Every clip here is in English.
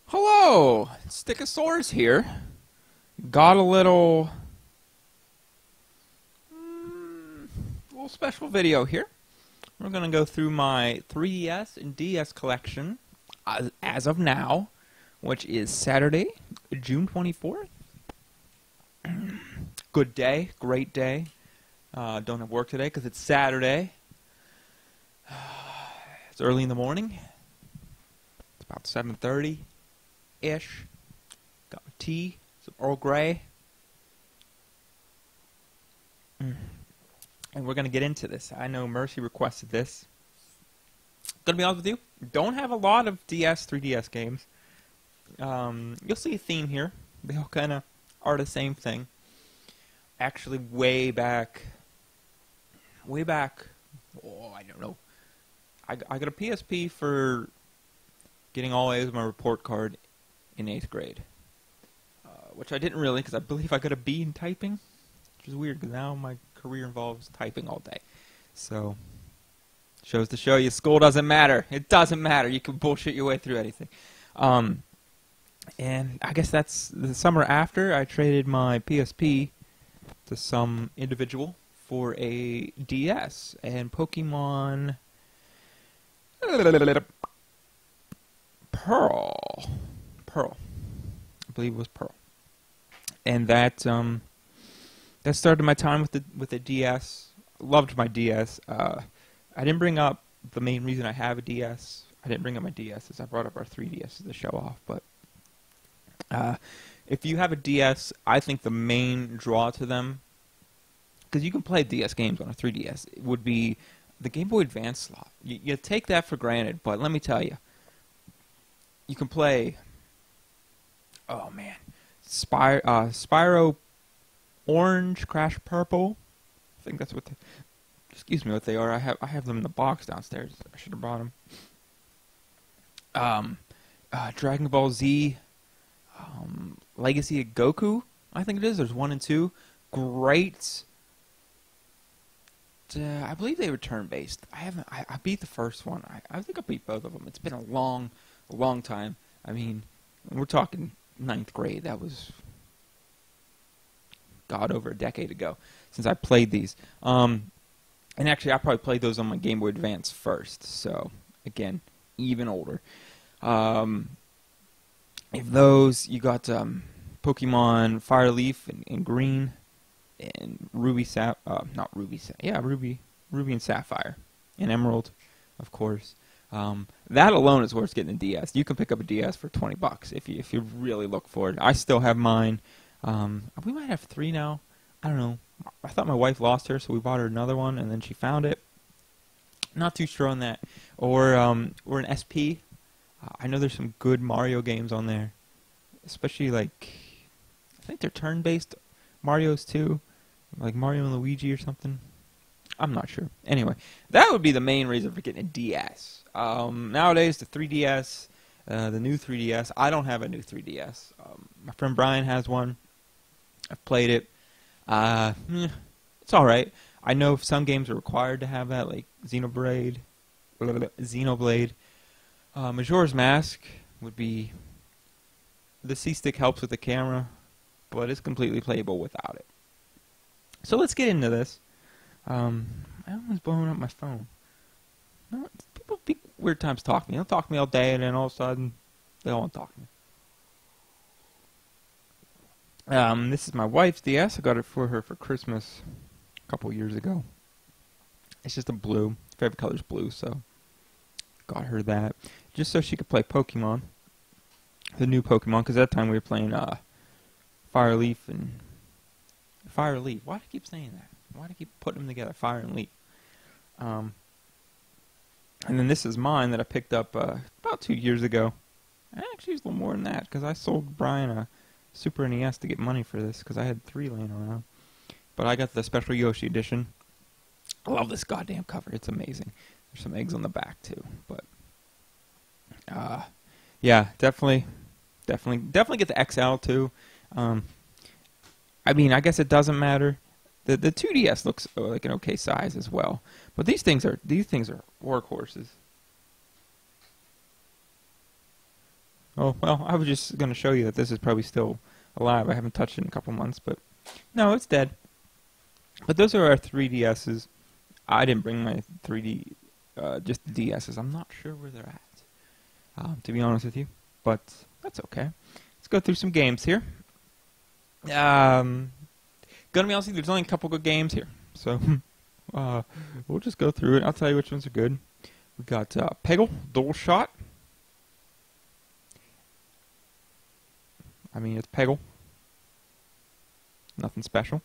Hello, Stickasaurus here. Got a little special video here. We're gonna go through my 3DS and DS collection as of now, which is Saturday, June 24th. Good day, great day. Don't have work today because it's Saturday. It's early in the morning. It's about 7:30-ish. Got my tea, some Earl Grey. And we're going to get into this. I know Mercy requested this. Gonna be honest with you, don't have a lot of 3DS games. You'll see a theme here. They all kind of are the same thing. Actually, way back, oh, I don't know. I got a PSP for getting all A's with my report card in 8th grade. Which I didn't really, because I believe I got a B in typing. Which is weird, because now my career involves typing all day. So, shows to show you, school doesn't matter. It doesn't matter. You can bullshit your way through anything. And I guess that's the summer after, I traded my PSP to some individual for a DS. And Pokemon Pearl. I believe it was Pearl. And that started my time with the DS. Loved my DS. I didn't bring up the main reason I have a DS. I didn't bring up my DS as I brought up our 3DS to show off. But if you have a DS, I think the main draw to them, because you can play DS games on a 3DS, it would be the Game Boy Advance slot. You take that for granted, but let me tell you, you can play, oh man, Spyro Orange, Crash Purple. I think that's what what they are. I have them in the box downstairs. I should have brought them. Dragon Ball Z, Legacy of Goku, I think it is. There's 1 and 2. Great. I believe they were turn-based. I beat the first one. I think I beat both of them. It's been a long time. I mean, we're talking 9th grade. That was, God, over a decade ago since I played these. And actually, I probably played those on my Game Boy Advance first. So, again, even older. If those, you got Pokemon Fire Leaf and Green, and Ruby and Sapphire, and Emerald, of course. That alone is worth getting a DS. You can pick up a DS for $20 if you really look for it. I still have mine. We might have 3 now. I don't know. I thought my wife lost her, so we bought her another one, and then she found it. Not too sure on that. Or an SP. I know there's some good Mario games on there, especially like, I think they're turn-based Marios too, like Mario and Luigi or something. I'm not sure. Anyway, that would be the main reason for getting a DS. Nowadays, the 3DS, the new 3DS, I don't have a new 3DS. My friend Brian has one. I've played it. It's alright. I know some games are required to have that, like Xenoblade. Majora's Mask would be... The C-Stick helps with the camera, but it's completely playable without it. So let's get into this. I almost blowing up my phone. No, people weird times talk to me. They'll talk to me all day, and then all of a sudden, they don't want to talk to me. This is my wife's DS. I got it for her for Christmas a couple years ago. It's just a blue. Favorite color is blue, so got her that. Just so she could play Pokemon. The new Pokemon, because at that time we were playing Fire Leaf and... Fire Leaf. Why do I keep saying that? Why do I keep putting them together? Fire and Leaf. And then this is mine that I picked up about 2 years ago. I actually used a little more than that, because I sold Brian a Super NES to get money for this, because I had 3 laying around. But I got the Special Yoshi edition. I love this goddamn cover. It's amazing. There's some eggs on the back, too. But, yeah, definitely get the XL, too. I mean, I guess it doesn't matter. The 2DS looks like an okay size as well. But these things are workhorses. Oh, well, I was just going to show you that this is probably still alive. I haven't touched it in a couple months, but no, it's dead. But those are our 3DSs. I didn't bring my 3D, just the DSs. I'm not sure where they're at, to be honest with you, but that's okay. Let's go through some games here. Gonna be honest with you, there's only a couple good games here, so we'll just go through it. I'll tell you which ones are good. We got Peggle, Dual Shot. I mean, it's Peggle. Nothing special.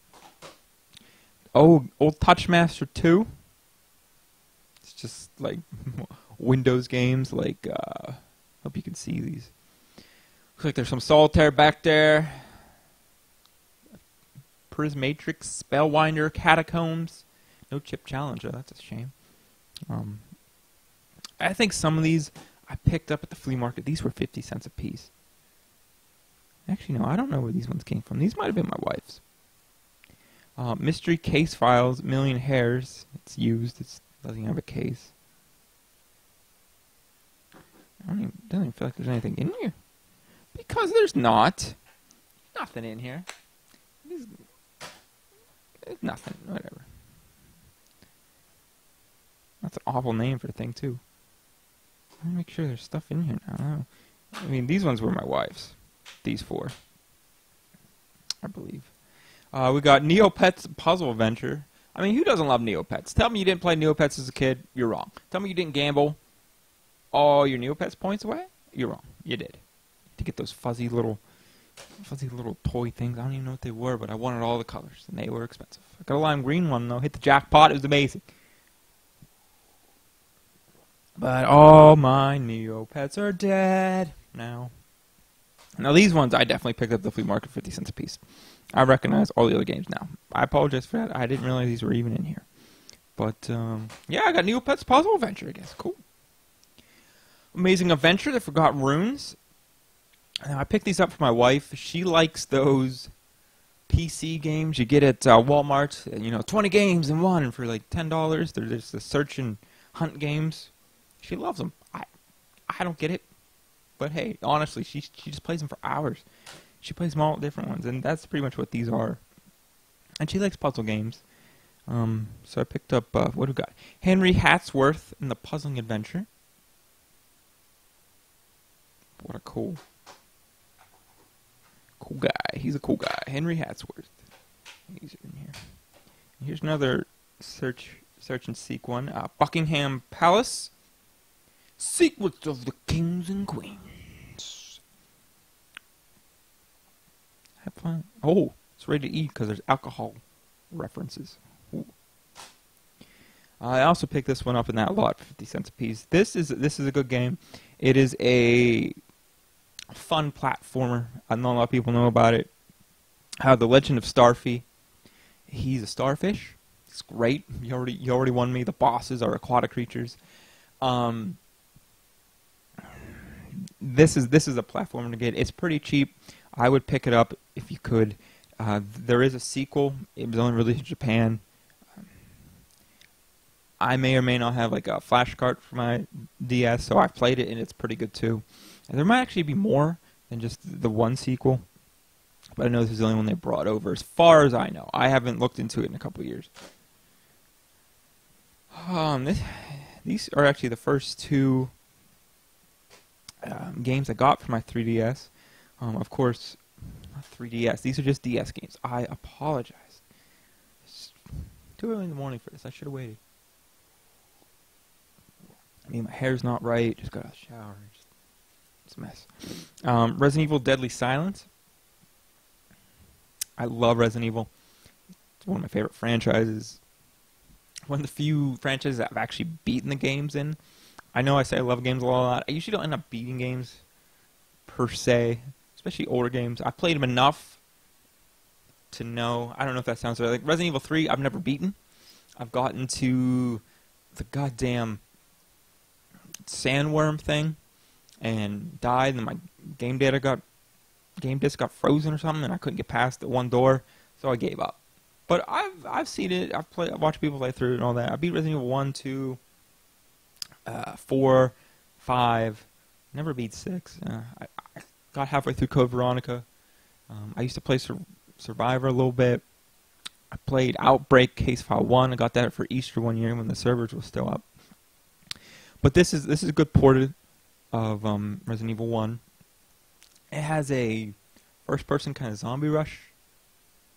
Oh, old Touchmaster 2. It's just like Windows games. Like, hope you can see these. Looks like there's some Solitaire back there. Prismatrix, Spellwinder, Catacombs. No chip challenge. Oh, that's a shame. I think some of these I picked up at the flea market. These were 50 cents a piece. Actually, no, I don't know where these ones came from. These might have been my wife's. Mystery Case Files, Million Hairs. It's used. It doesn't have a case. Doesn't even feel like there's anything in here. Because there's not. Nothing in here. There's nothing. Whatever. That's an awful name for a thing, too. Let me make sure there's stuff in here now. I mean, these ones were my wife's. These four, I believe. We got Neopets Puzzle Adventure. I mean, who doesn't love Neopets? Tell me you didn't play Neopets as a kid. You're wrong. Tell me you didn't gamble all your Neopets points away. You're wrong. You did. To get those fuzzy little toy things. I don't even know what they were, but I wanted all the colors, and they were expensive. I got a lime green one though. Hit the jackpot. It was amazing. But all my Neopets are dead now. Now these ones I definitely picked up at the flea market, 50 cents a piece. I recognize all the other games now. I apologize for that. I didn't realize these were even in here. But yeah, I got Neopets Puzzle Adventure, I guess. Cool. Amazing Adventure, The Forgotten Runes. Now, I picked these up for my wife. She likes those PC games you get at Walmart. You know, 20 games in one for like $10. They're just the search and hunt games. She loves them. I don't get it. But hey, honestly, she just plays them for hours. She plays them all different ones, and that's pretty much what these are. And she likes puzzle games. So I picked up, what do we got? Henry Hatsworth and the Puzzling Adventure. What a cool guy. He's a cool guy. Henry Hatsworth. He's in here. Here's another search and seek one. Buckingham Palace. Secrets of the Kings and Queens. Have fun. Oh, it's ready to eat because there's alcohol references. Ooh. I also picked this one up in that lot for 50 cents a piece. This is a good game. It is a fun platformer. I know a lot of people know about it. The Legend of Starfy. He's a starfish. It's great. You already won me. The bosses are aquatic creatures. This is a platformer to get. It's pretty cheap. I would pick it up if you could. There is a sequel. It was only released in Japan. I may or may not have like a flash card for my DS, so I've played it and it's pretty good too. And there might actually be more than just the one sequel, but I know this is the only one they brought over, as far as I know. I haven't looked into it in a couple of years. These are actually the first two games I got for my 3DS. Of course, not 3DS. These are just DS games. I apologize. It's too early in the morning for this. I should have waited. I mean, my hair's not right. Just got out of the shower. It's a mess. Resident Evil Deadly Silence. I love Resident Evil. It's one of my favorite franchises. One of the few franchises that I've actually beaten the games in. I know I say I love games a lot. I usually don't end up beating games per se, especially older games. I've played them enough to know. I don't know if that sounds right. Like Resident Evil 3, I've never beaten. I've gotten to the goddamn sandworm thing and died, and my game disc got frozen or something, and I couldn't get past the one door, so I gave up. But I've seen it. I've watched people play through it and all that. I beat Resident Evil 1, 2, 4, 5. Never beat 6. got halfway through Code Veronica. I used to play Survivor a little bit. I played Outbreak Case File 1. I got that for Easter one year when the servers were still up. But this is a good port of Resident Evil 1. It has a first-person kind of zombie rush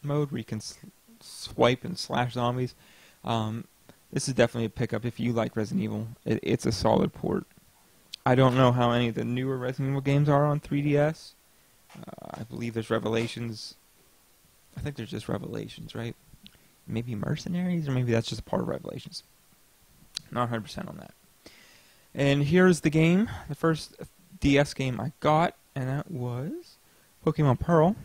mode where you can swipe and slash zombies. This is definitely a pickup if you like Resident Evil. It's a solid port. I don't know how any of the newer Resident Evil games are on 3DS. I believe there's Revelations. I think there's just Revelations, right? Maybe Mercenaries, or maybe that's just a part of Revelations. Not 100% on that. And here's the game, the first DS game I got, and that was Pokemon Pearl.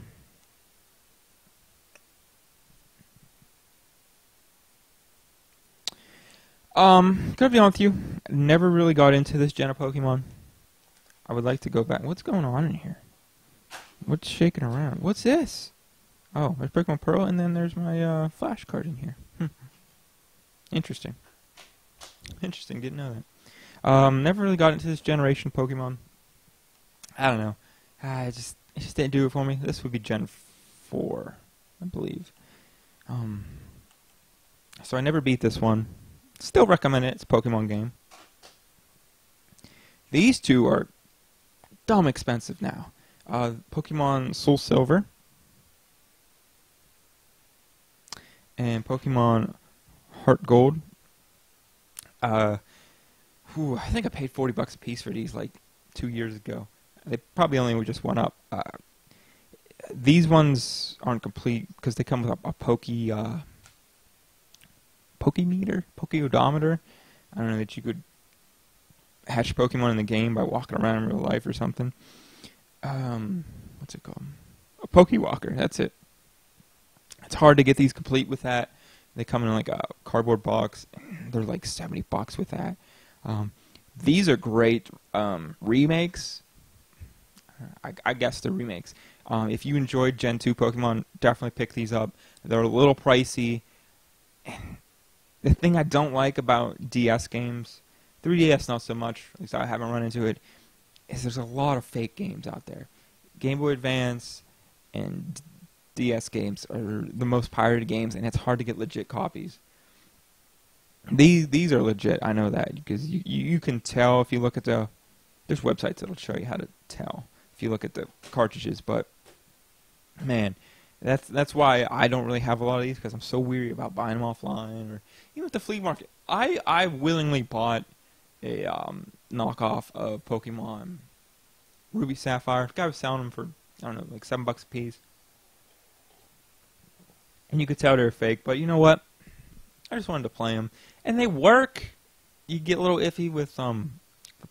Gotta be honest with you, never really got into this gen of Pokemon. I would like to go back. What's going on in here? What's shaking around? What's this? Oh, there's Pokemon Pearl, and then there's my flash card in here. Interesting. Interesting, didn't know that. Never really got into this generation of Pokemon. I don't know. It just didn't do it for me. This would be Gen 4, I believe. So I never beat this one. Still recommend it. It's a Pokemon game. These two are dumb expensive now. Pokemon Soul Silver and Pokemon Heart Gold. I think I paid $40 a piece for these like 2 years ago. They probably only just went up. These ones aren't complete because they come with a Pokeodometer. I don't know, that you could hatch Pokemon in the game by walking around in real life or something. What's it called? A Pokewalker, that's it. It's hard to get these complete with that. They come in like a cardboard box. They're like $70 with that. These are great remakes. I guess they're remakes. If you enjoyed Gen 2 Pokemon, definitely pick these up. They're a little pricey. And the thing I don't like about DS games, 3DS not so much, at least I haven't run into it, is there's a lot of fake games out there. Game Boy Advance and DS games are the most pirated games, and it's hard to get legit copies. These are legit, I know that, because you can tell if you look at there's websites that'll show you how to tell if you look at the cartridges, but man, that's why I don't really have a lot of these, because I'm so weary about buying them offline, or even at the flea market. I willingly bought a knockoff of Pokemon Ruby Sapphire. The guy was selling them for, I don't know, like $7 a piece. And you could tell they're fake, but you know what? I just wanted to play them. And they work. You get a little iffy with the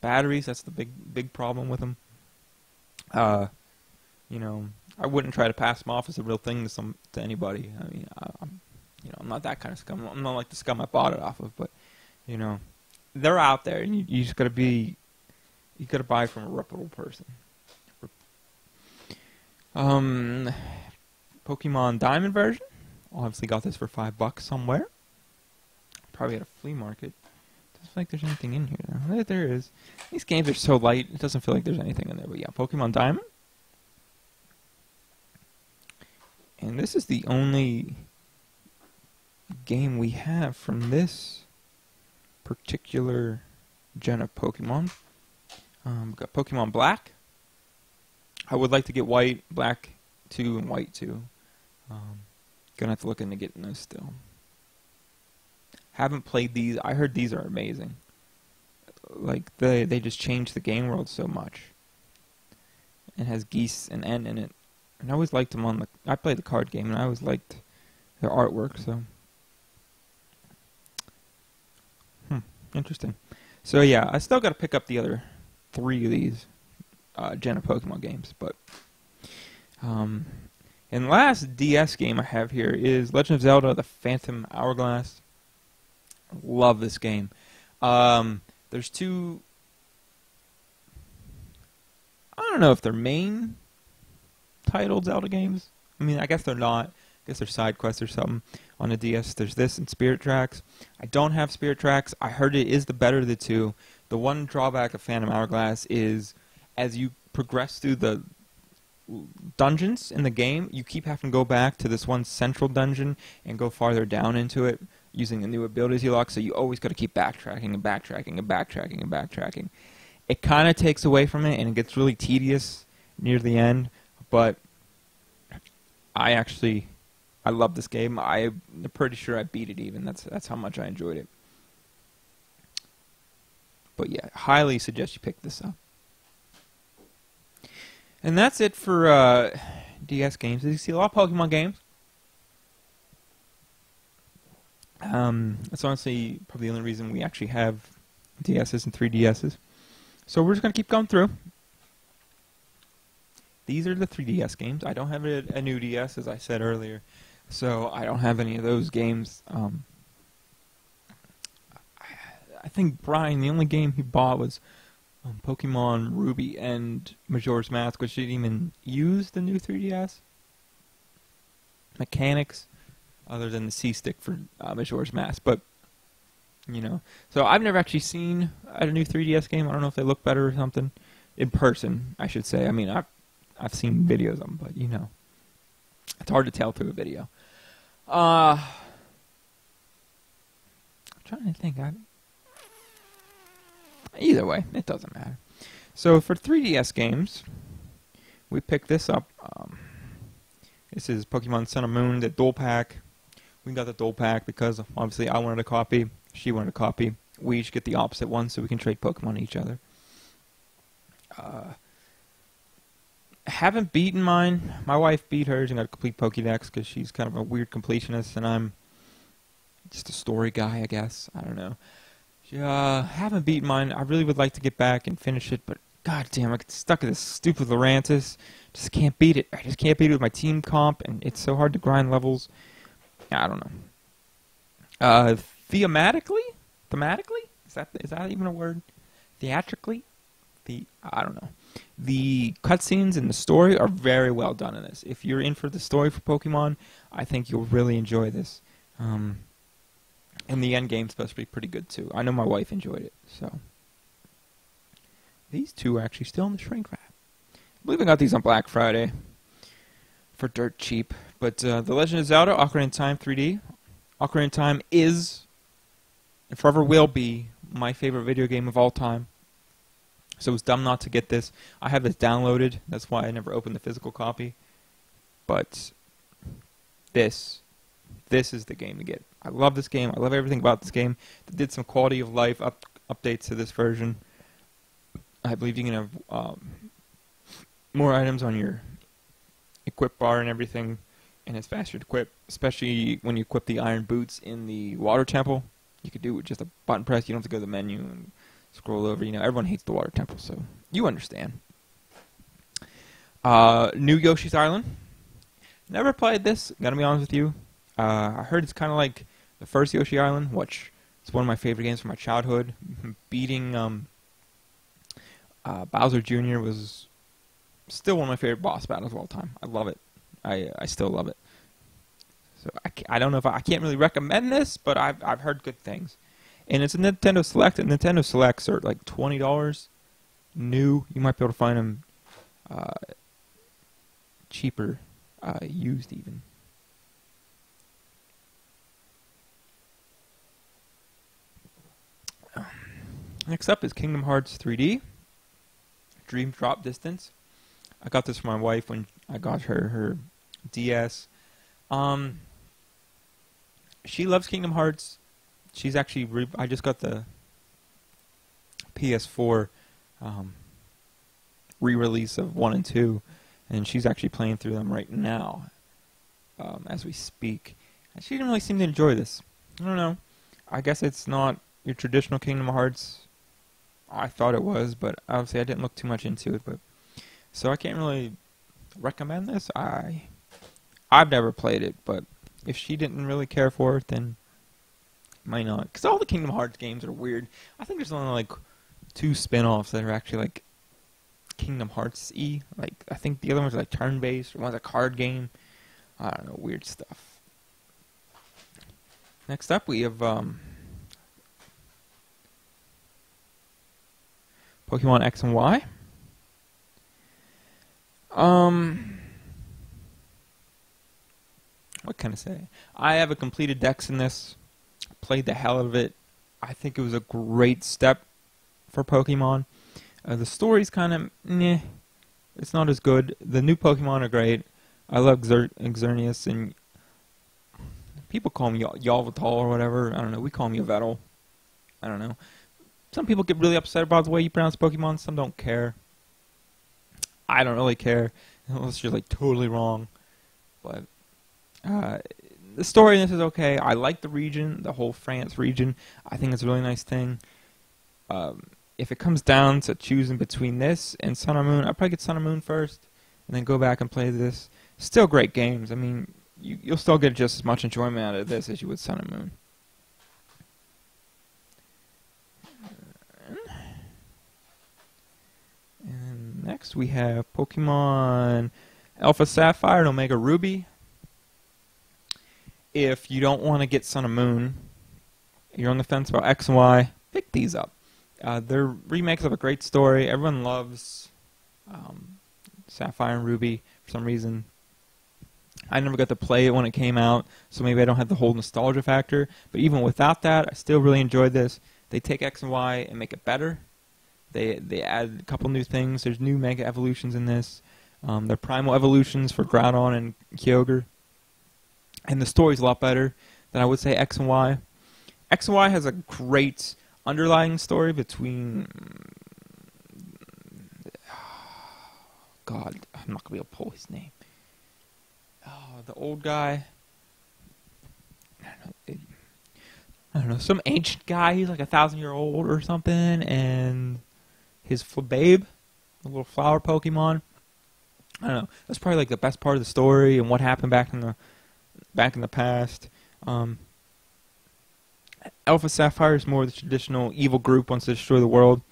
batteries. That's the big problem with them. You know, I wouldn't try to pass them off as a real thing to anybody. I mean, I'm not that kind of scum. I'm not like the scum I bought it off of, but you know, they're out there, and you just gotta buy from a reputable person. Pokemon Diamond version. Obviously got this for $5 somewhere. Probably at a flea market. Doesn't feel like there's anything in here though. There is. These games are so light, it doesn't feel like there's anything in there. But yeah, Pokemon Diamond. And this is the only game we have from this particular gen of Pokemon. We've got Pokemon Black. I would like to get White, Black 2, and White 2. Gonna have to look into getting those still. Haven't played these. I heard these are amazing. Like they just changed the game world so much. It has Geese and N in it. And I always liked them I played the card game, and I always liked their artwork, so. Interesting. So yeah, I still got to pick up the other 3 of these Gen of Pokemon games, but. And last DS game I have here is Legend of Zelda: The Phantom Hourglass. Love this game. There's 2. I don't know if they're main titled Zelda games. I mean, I guess they're not. I guess they're side quests or something. On the DS, there's this and Spirit Tracks. I don't have Spirit Tracks. I heard it is the better of the 2. The one drawback of Phantom Hourglass is, as you progress through the dungeons in the game, you keep having to go back to this one central dungeon and go farther down into it using the new abilities you lock, so you always got to keep backtracking and backtracking and backtracking and backtracking. It kind of takes away from it, and it gets really tedious near the end, but I love this game. I'm pretty sure I beat it even. That's how much I enjoyed it. But yeah, highly suggest you pick this up. And that's it for DS games. Did you see a lot of Pokemon games? That's honestly probably the only reason we actually have DSs and 3DSs. So we're just going to keep going through. These are the 3DS games. I don't have a new DS, as I said earlier. So I don't have any of those games. I think Brian, the only game he bought was Pokemon Ruby and Majora's Mask, which didn't even use the new 3DS mechanics, other than the C-stick for Majora's Mask. But, you know, so I've never actually seen a new 3DS game. I don't know if they look better or something. In person, I should say. I mean, I've seen videos of them, but, you know, it's hard to tell through a video. I'm trying to think. Either way, it doesn't matter. So for 3DS games, we picked this up. This is Pokemon Sun and Moon, the dual pack. We got the dual pack because obviously I wanted a copy, she wanted a copy. We each get the opposite one so we can trade Pokemon each other. Haven't beaten mine. My wife beat hers and got a complete Pokédex because she's kind of a weird completionist and I'm just a story guy, I guess. I don't know. Haven't beaten mine. I really would like to get back and finish it, but god damn, I get stuck in this stupid Lurantis. Just can't beat it. I just can't beat it with my team comp, and it's so hard to grind levels. I don't know. Thematically? Is that even a word? Theatrically? I don't know. The cutscenes and the story are very well done in this. If you're in for the story for Pokemon, I think you'll really enjoy this. And the end game's supposed to be pretty good too. I know my wife enjoyed it, so. These two are actually still in the shrink wrap. I believe I got these on Black Friday for dirt cheap. But The Legend of Zelda: Ocarina of Time 3D. Ocarina of Time is, and forever will be, my favorite video game of all time. So it was dumb not to get this. I have this downloaded. That's why I never opened the physical copy. But this is the game to get. I love this game. I love everything about this game. They did some quality of life updates to this version. I believe you can have more items on your equip bar and everything, and it's faster to equip, especially when you equip the iron boots in the water temple. You could do it with just a button press. You don't have to go to the menu and scroll over. You know, everyone hates the water temple, so you understand. New Yoshi's Island. Never played this, gotta be honest with you. I heard it's kind of like the first Yoshi Island, which is one of my favorite games from my childhood. Beating Bowser Jr. was still one of my favorite boss battles of all time. I love it. I still love it. So I don't know if I can't really recommend this, but I've heard good things. And it's a Nintendo Select, and Nintendo Selects are like $20 new. You might be able to find them cheaper, used even. Next up is Kingdom Hearts 3D, Dream Drop Distance. I got this for my wife when I got her DS. She loves Kingdom Hearts. She's actually, I just got the PS4 re-release of 1 and 2, and she's actually playing through them right now as we speak. And she didn't really seem to enjoy this. I don't know. I guess it's not your traditional Kingdom Hearts. I thought it was, but obviously I didn't look too much into it. But so I can't really recommend this. I've never played it, but if she didn't really care for it, then might not. Because all the Kingdom Hearts games are weird. I think there's only like 2 spin-offs that are actually like Kingdom Hearts-y. Like I think the other ones are like turn-based, or one's a card game. I don't know, weird stuff. Next up we have Pokemon X and Y. What can I say? I have a completed Dex in this. Played the hell out of it. I think it was a great step for Pokemon. The story's kind of meh. It's not as good. The new Pokemon are great. I love Xerneas, and people call me Yveltal or whatever. I don't know. We call him Yveltal. I don't know. Some people get really upset about the way you pronounce Pokemon. Some don't care. I don't really care unless you're like totally wrong. But the story in this is okay. I like the region, the whole France region. I think it's a really nice thing. If it comes down to choosing between this and Sun or Moon, I'd probably get Sun or Moon first, and then go back and play this. Still great games. I mean, you'll still get just as much enjoyment out of this as you would Sun and Moon. And next we have Pokemon Alpha Sapphire and Omega Ruby. If you don't want to get Sun and Moon, you're on the fence about X and Y, pick these up. They're remakes of a great story. Everyone loves Sapphire and Ruby for some reason. I never got to play it when it came out, so maybe I don't have the whole nostalgia factor. But even without that, I still really enjoyed this. They take X and Y and make it better. They add a couple new things. There's new Mega Evolutions in this. They're Primal Evolutions for Groudon and Kyogre. And the story's a lot better than I would say X and Y. X and Y has a great underlying story between... God, I'm not going to be able to pull his name. Oh, the old guy. I don't know, some ancient guy. He's like 1,000-year-old or something, and his Flababe, the little flower Pokemon. I don't know. That's probably like the best part of the story and what happened back in the past. Alpha Sapphire is more the traditional evil group wants to destroy the world,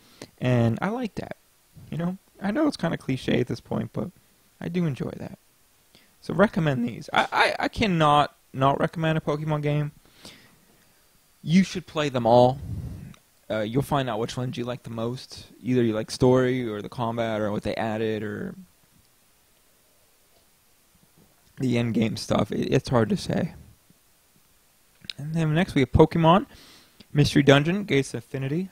and I like that. You know, I know it's kind of cliche at this point, but I do enjoy that. So recommend these. I cannot not recommend a Pokemon game. You should play them all. You'll find out which ones you like the most. Either you like story or the combat or what they added or the end game stuff. It's hard to say. And then next we have Pokemon Mystery Dungeon Gates of Affinity.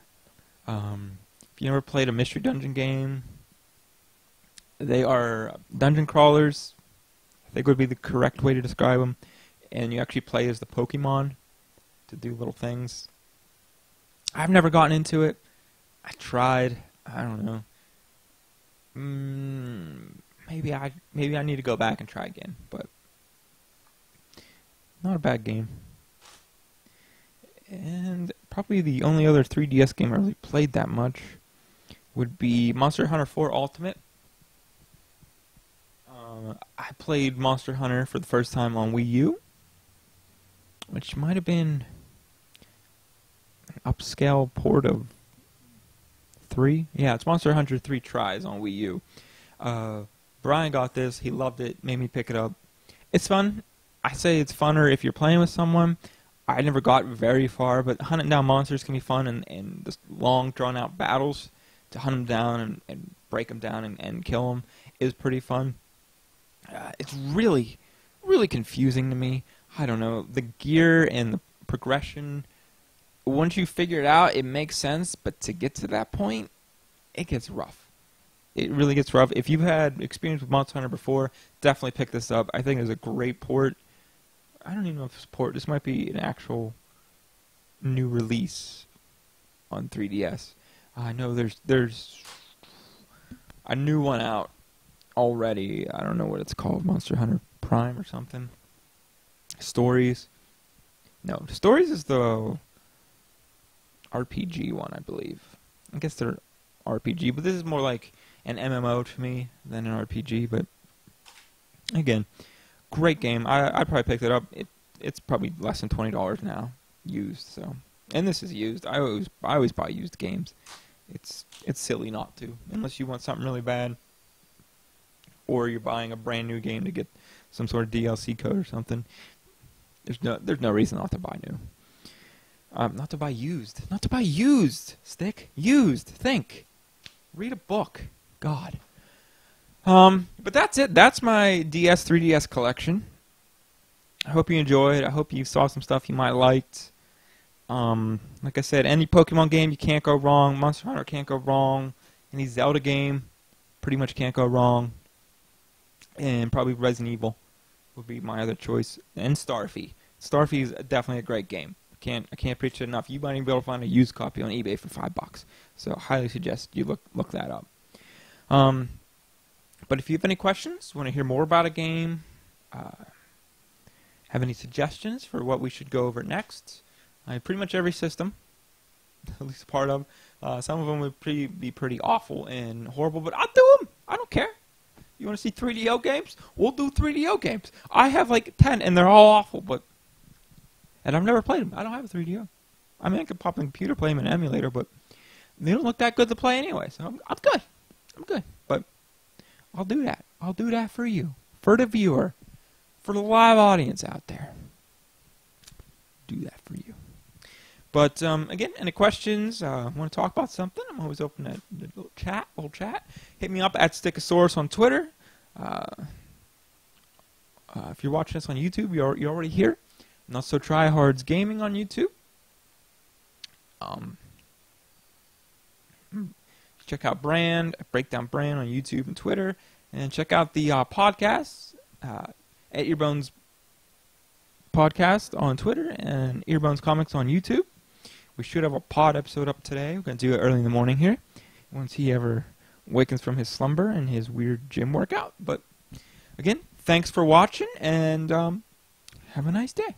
If you never played a Mystery Dungeon game, they are dungeon crawlers. I think would be the correct way to describe them. And you actually play as the Pokemon to do little things. I've never gotten into it. I tried. I don't know. Maybe I need to go back and try again. But not a bad game. And probably the only other 3DS game I really played that much would be Monster Hunter 4 Ultimate. I played Monster Hunter for the first time on Wii U, which might have been an upscale port of 3. Yeah, it's Monster Hunter 3 Tries on Wii U. Brian got this. He loved it. Made me pick it up. It's fun. I say it's funner if you're playing with someone. I never got very far, but hunting down monsters can be fun, and just long, drawn-out battles to hunt them down and break them down and kill them is pretty fun. It's really, really confusing to me. I don't know. The gear and the progression, once you figure it out, it makes sense, but to get to that point, it gets rough. It really gets rough. If you've had experience with Monster Hunter before, definitely pick this up. I think it's a great port. I don't even know if it's a port. This might be an actual new release on 3DS. I know there's a new one out already. I don't know what it's called. Monster Hunter Prime or something. Stories. No, Stories is the RPG one, I believe. I guess they're RPG, but this is more like an MMO to me than an RPG. But again, great game. I probably picked it up. It's probably less than $20 now, used. So, and this is used. I always buy used games. It's silly not to, unless you want something really bad, or you're buying a brand new game to get some sort of DLC code or something. There's no reason not to buy new. Not to buy used. Not to buy used. Stick. Used. Think. Read a book. God. But that's it. That's my 3DS collection. I hope you enjoyed. I hope you saw some stuff you might liked. Like I said, any Pokemon game you can't go wrong. Monster Hunter can't go wrong. Any Zelda game pretty much can't go wrong. And probably Resident Evil would be my other choice. And Starfy. Starfy is definitely a great game. I can't preach it enough. You might even be able to find a used copy on eBay for $5. So highly suggest you look that up. But if you have any questions, want to hear more about a game, have any suggestions for what we should go over next, pretty much every system, at least a part of. Some of them would be pretty awful and horrible, but I'll do them. I don't care. You want to see 3DO games? We'll do 3DO games. I have like 10, and they're all awful, and I've never played them. I don't have a 3DO. I mean, I could pop in a computer, play them in an emulator, but they don't look that good to play anyway, so I'm good. I'm good. But I'll do that. I'll do that for you, for the viewer, for the live audience out there. Do that for you. But again, any questions? Want to talk about something? I'm always open to the little chat. Hit me up at Stickasaurus on Twitter. If you're watching this on YouTube, you're already here. Not So Tryhards Gaming on YouTube. Check out Breakdown Brand on YouTube and Twitter. And check out the podcasts at Earbones Podcast on Twitter and Earbones Comics on YouTube. We should have a pod episode up today. We're going to do it early in the morning here, once he ever awakens from his slumber and his weird gym workout. But again, thanks for watching, and have a nice day.